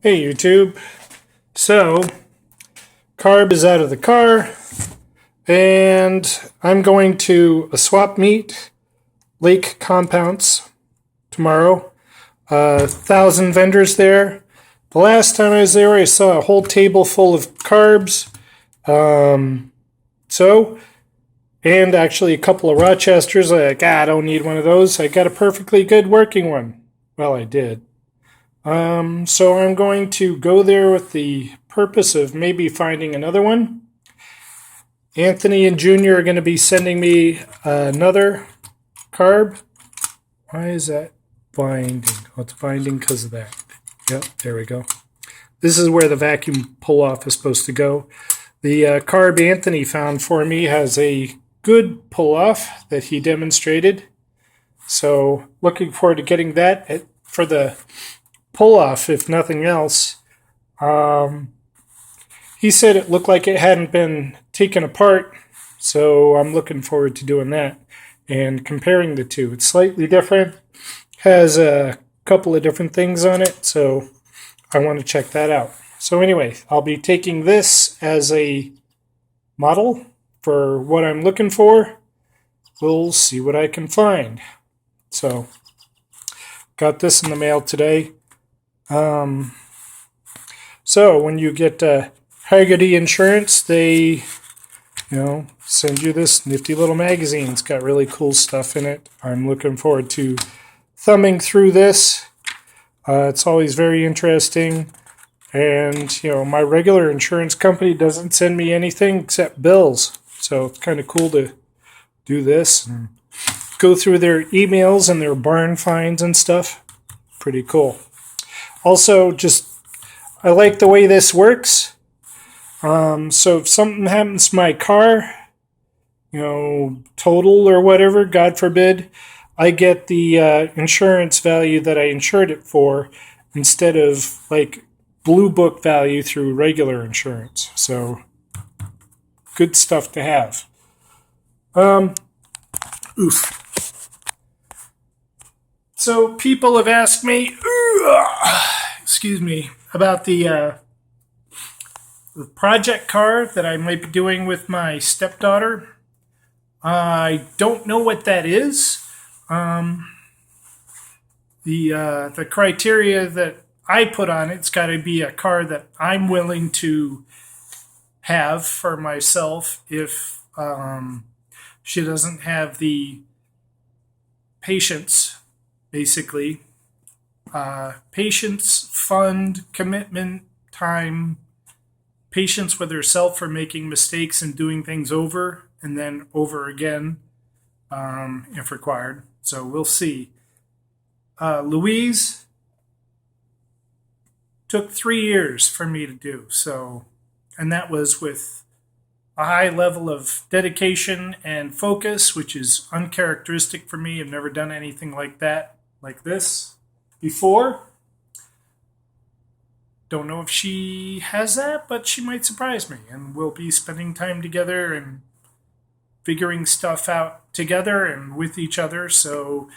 Hey YouTube. So, Carb is out of the car, and I'm going to a swap meet, Lake Compounce, tomorrow. 1,000 vendors there. The last time I was there, I saw a whole table full of carbs. And actually a couple of Rochesters. I don't need one of those. I got a perfectly good working one. Well, I did. So I'm going to go there with the purpose of maybe finding another one. Anthony and Junior are going to be sending me another carb. Why is that binding? Oh, it's binding because of that. Yep, there we go. This is where the vacuum pull-off is supposed to go. The carb Anthony found for me has a good pull-off that he demonstrated. So looking forward to getting that for the pull-off, if nothing else. He said it looked like it hadn't been taken apart, so I'm looking forward to doing that and comparing the two. It's slightly different, has a couple of different things on it, so I want to check that out. So anyway, I'll be taking this as a model for what I'm looking for. We'll see what I can find. So, got this in the mail today. So when you get Haggerty Insurance, they, send you this nifty little magazine. It's got really cool stuff in it. I'm looking forward to thumbing through this. It's always very interesting. And, my regular insurance company doesn't send me anything except bills. So it's kind of cool to do this and go through their emails and their barn finds and stuff. Pretty cool. Also, I like the way this works. So if something happens to my car, total or whatever, God forbid, I get the insurance value that I insured it for instead of blue book value through regular insurance. So good stuff to have. So people have asked me, about the project car that I might be doing with my stepdaughter. I don't know what that is. The criteria that I put on it's got to be a car that I'm willing to have for myself if she doesn't have the patience, basically. Patience, fund, commitment, time, patience with herself for making mistakes and doing things over and then over again if required. So we'll see. Louise took 3 years for me to do. And that was with a high level of dedication and focus, which is uncharacteristic for me. I've never done anything like that, like this, before. Don't know if she has that, but she might surprise me. And we'll be spending time together and figuring stuff out together and with each other. So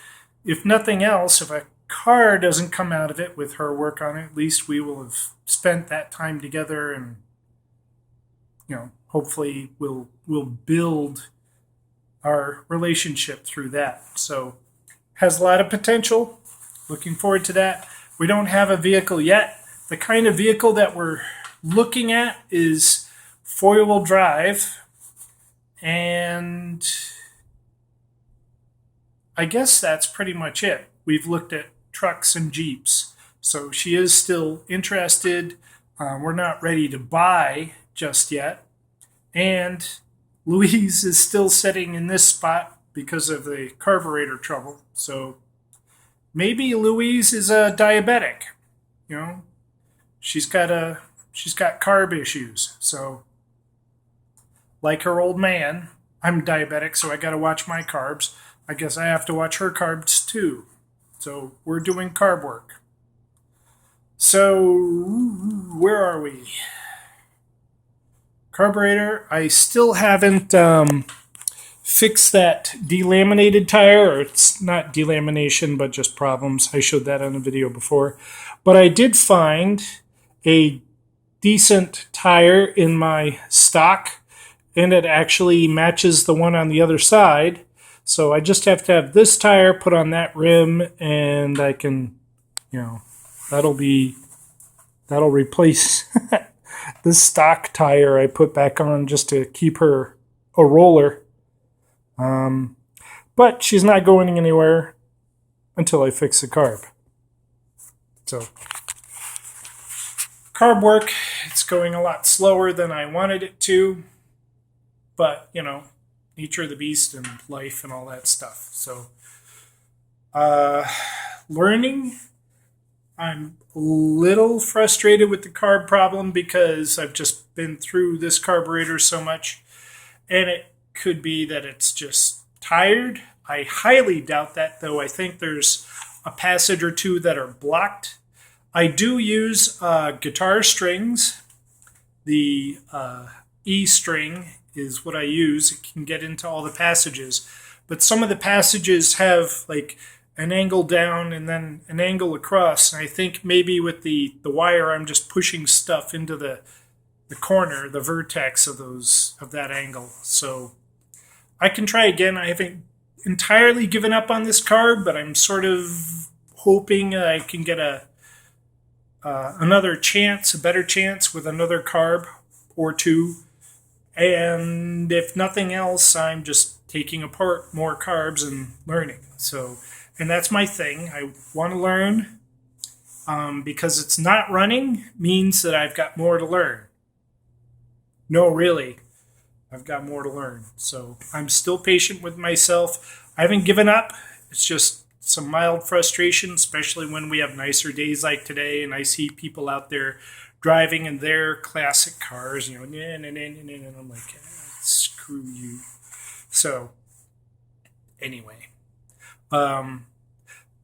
if nothing else, if a car doesn't come out of it with her work on it, at least we will have spent that time together and, hopefully we'll build our relationship through that. So has a lot of potential. Looking forward to that. We don't have a vehicle yet. The kind of vehicle that we're looking at is four-wheel drive. And I guess that's pretty much it. We've looked at trucks and Jeeps. So she is still interested. We're not ready to buy just yet. And Louise is still sitting in this spot because of the carburetor trouble. So maybe Louise is a diabetic. She's got carb issues. So like her old man, I'm diabetic, so I got to watch my carbs. I guess I have to watch her carbs too. So we're doing carb work. So where are we? Carburetor. I still haven't fixed that delaminated tire, or it's not delamination, but just problems. I showed that on a video before. But I did find a decent tire in my stock, and it actually matches the one on the other side. So I just have to have this tire put on that rim, and I can, that'll replace this stock tire I put back on just to keep her a roller. But she's not going anywhere until I fix the carb. So carb work, it's going a lot slower than I wanted it to, but nature of the beast and life and all that stuff. So learning, I'm a little frustrated with the carb problem because I've just been through this carburetor so much, and it could be that it's just tired. I highly doubt that, though. I think there's a passage or two that are blocked. I do use guitar strings. The E string is what I use. It can get into all the passages, but some of the passages have like an angle down and then an angle across. And I think maybe with the wire, I'm just pushing stuff into the corner, the vertex of that angle. So I can try again. I haven't entirely given up on this carb, but I'm sort of hoping I can get another chance, a better chance with another carb or two. And if nothing else, I'm just taking apart more carbs and learning. So, and that's my thing. I want to learn because it's not running means that I've got more to learn. No, really, I've got more to learn. So I'm still patient with myself. I haven't given up. It's just some mild frustration, especially when we have nicer days like today and I see people out there driving in their classic cars, and I'm like, screw you. So anyway, I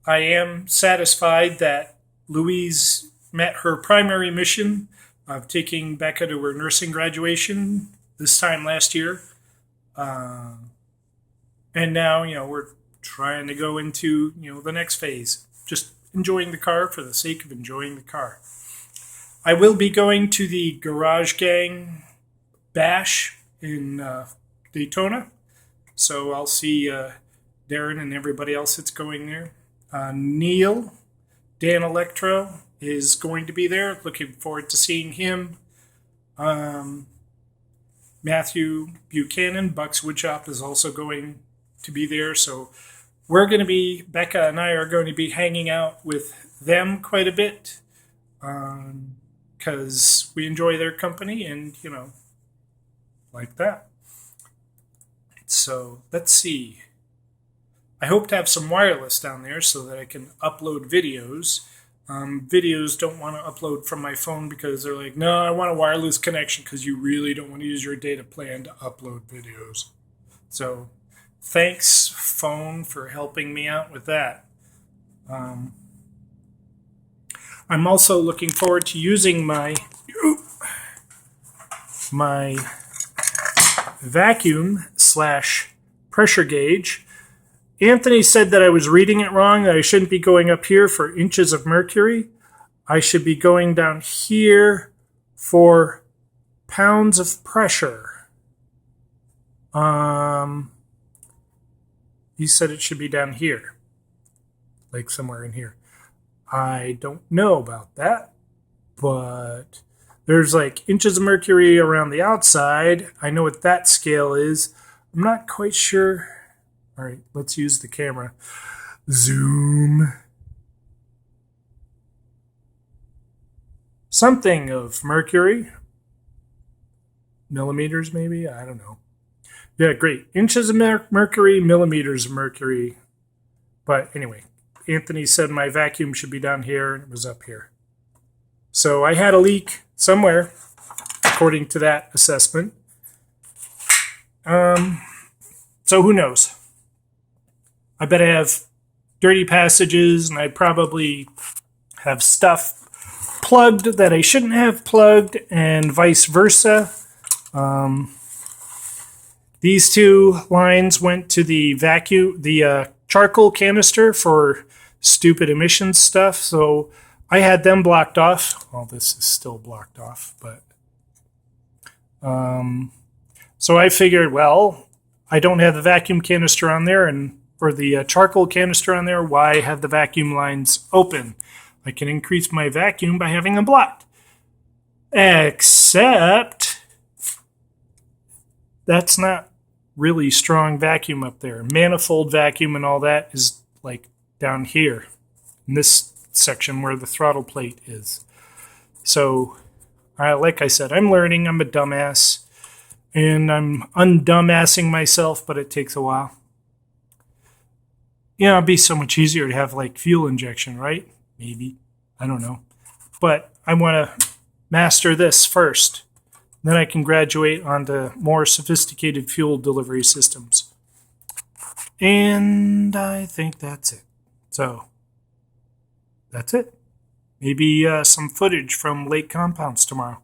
am satisfied that Louise met her primary mission of taking Becca to her nursing graduation this time last year. And now, we're trying to go into, the next phase. Just enjoying the car for the sake of enjoying the car. I will be going to the Garage Gang Bash in Daytona. So I'll see Darren and everybody else that's going there. Neil, Dan Electro, is going to be there. Looking forward to seeing him. Matthew Buchanan, Buck's Woodshop, is also going to be there. So Becca and I are going to be hanging out with them quite a bit because we enjoy their company and, like that. So let's see. I hope to have some wireless down there so that I can upload videos. Videos don't want to upload from my phone because they're like, no, I want a wireless connection because you really don't want to use your data plan to upload videos. So thanks, phone, for helping me out with that. I'm also looking forward to using my vacuum / pressure gauge. Anthony said that I was reading it wrong, that I shouldn't be going up here for inches of mercury. I should be going down here for pounds of pressure. He said it should be down here, like somewhere in here. I don't know about that, but there's like inches of mercury around the outside. I know what that scale is. I'm not quite sure. All right, let's use the camera. Zoom. Something of mercury. Millimeters, maybe? I don't know. Yeah, great. Inches of mercury, millimeters of mercury. But anyway, Anthony said my vacuum should be down here, and it was up here. So I had a leak somewhere, according to that assessment. So who knows? I bet I have dirty passages, and I probably have stuff plugged that I shouldn't have plugged, and vice versa. These two lines went to the charcoal canister for stupid emissions stuff. So I had them blocked off. Well, this is still blocked off, but so I figured, well, I don't have the vacuum canister on there, or the charcoal canister on there. Why have the vacuum lines open? I can increase my vacuum by having them blocked. Except that's not really strong vacuum up there. Manifold vacuum and all that is like down here in this section where the throttle plate is. So, like I said, I'm learning. I'm a dumbass. And I'm undumbassing myself, but it takes a while. Yeah, it'd be so much easier to have like fuel injection, right? Maybe. I don't know. But I want to master this first. Then I can graduate onto more sophisticated fuel delivery systems. And I think that's it. So, that's it. Maybe some footage from Lake Compounce tomorrow.